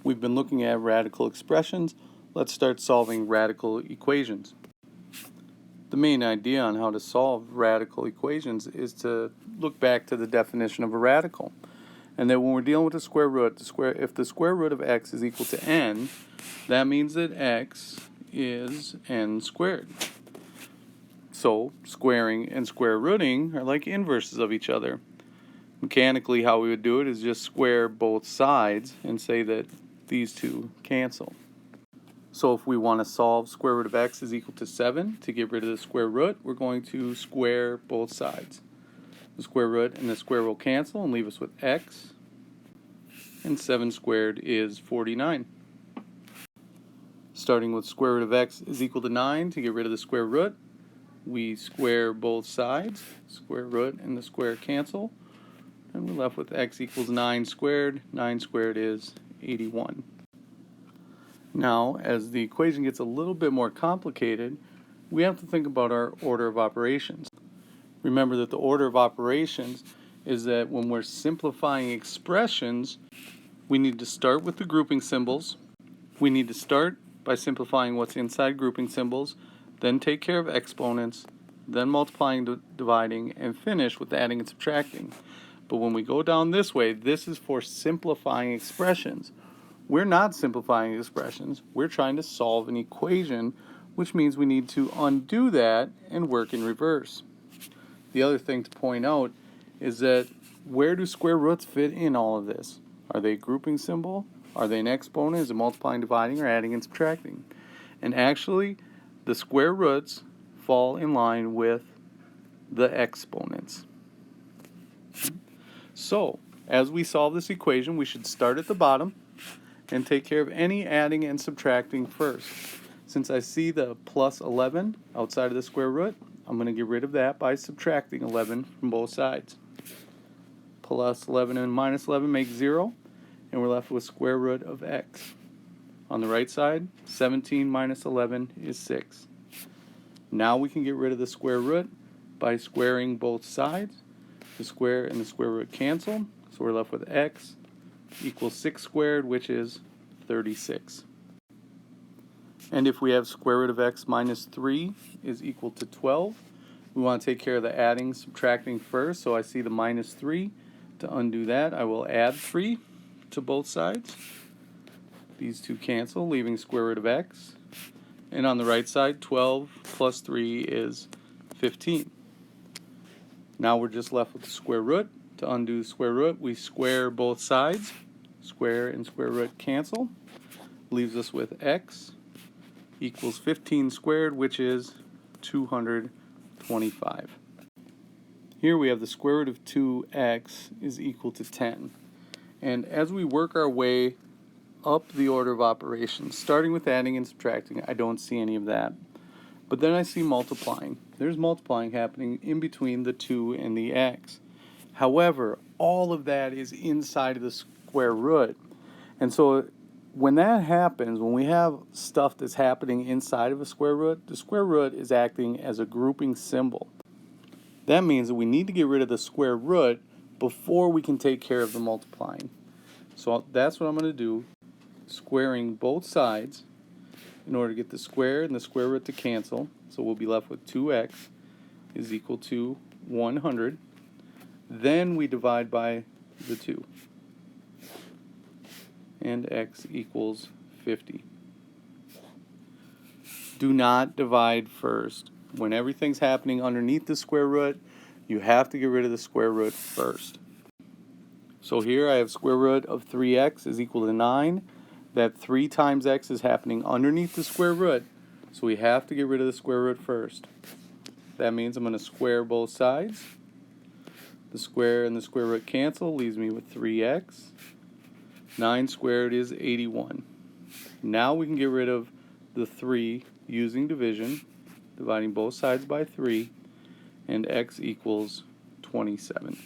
We've been looking at radical expressions. Let's start solving radical equations. The main idea on how to solve radical equations is to look back to the definition of a radical. And that when we're dealing with a square root, if the square root of x is equal to n, that means that x is n squared. So squaring and square rooting are like inverses of each other. Mechanically, how we would do it is just square both sides and say that these two cancel. So if we want to solve square root of x is equal to 7, to get rid of the square root, we're going to square both sides. The square root and the square will cancel and leave us with x, and 7 squared is 49. Starting with square root of x is equal to 9, to get rid of the square root, we square both sides, square root and the square cancel, and we're left with x equals 9 squared. 9 squared is 81. Now, as the equation gets a little bit more complicated, we have to think about our order of operations. Remember that the order of operations is that when we're simplifying expressions, we need to start with the grouping symbols. We need to start by simplifying what's inside grouping symbols, then take care of exponents, then multiplying, dividing, and finish with adding and subtracting. But when we go down this way, this is for simplifying expressions. We're not simplifying expressions. We're trying to solve an equation, which means we need to undo that and work in reverse. The other thing to point out is that where do square roots fit in all of this? Are they a grouping symbol? Are they an exponent? Is it multiplying, dividing, or adding and subtracting? And actually, the square roots fall in line with the exponents. So, as we solve this equation, we should start at the bottom and take care of any adding and subtracting first. Since I see the plus 11 outside of the square root, I'm going to get rid of that by subtracting 11 from both sides. Plus 11 and minus 11 make 0, and we're left with square root of x. On the right side, 17 minus 11 is 6. Now we can get rid of the square root by squaring both sides. The square and the square root cancel, so we're left with x equals 6 squared, which is 36. And if we have square root of x minus 3 is equal to 12, we want to take care of the adding, subtracting first. So I see the minus 3. To undo that, I will add 3 to both sides. These two cancel, leaving square root of x. And on the right side, 12 plus 3 is 15. Now we're just left with the square root. To undo square root, we square both sides. Square and square root cancel. Leaves us with x equals 15 squared, which is 225. Here we have the square root of 2x is equal to 10. And as we work our way up the order of operations, starting with adding and subtracting, I don't see any of that. But then I see multiplying. There's multiplying happening in between the 2 and the x. However, all of that is inside of the square root. And so when that happens, when we have stuff that's happening inside of a square root, the square root is acting as a grouping symbol. That means that we need to get rid of the square root before we can take care of the multiplying. So that's what I'm going to do, squaring both sides in order to get the square and the square root to cancel. So we'll be left with 2x is equal to 100. Then we divide by the 2. And x equals 50. Do not divide first. When everything's happening underneath the square root, you have to get rid of the square root first. So here I have square root of 3x is equal to 9. That 3 times x is happening underneath the square root, so we have to get rid of the square root first. That means I'm going to square both sides. The square and the square root cancel, leaves me with 3x. 9 squared is 81. Now we can get rid of the 3 using division, dividing both sides by 3, and x equals 27.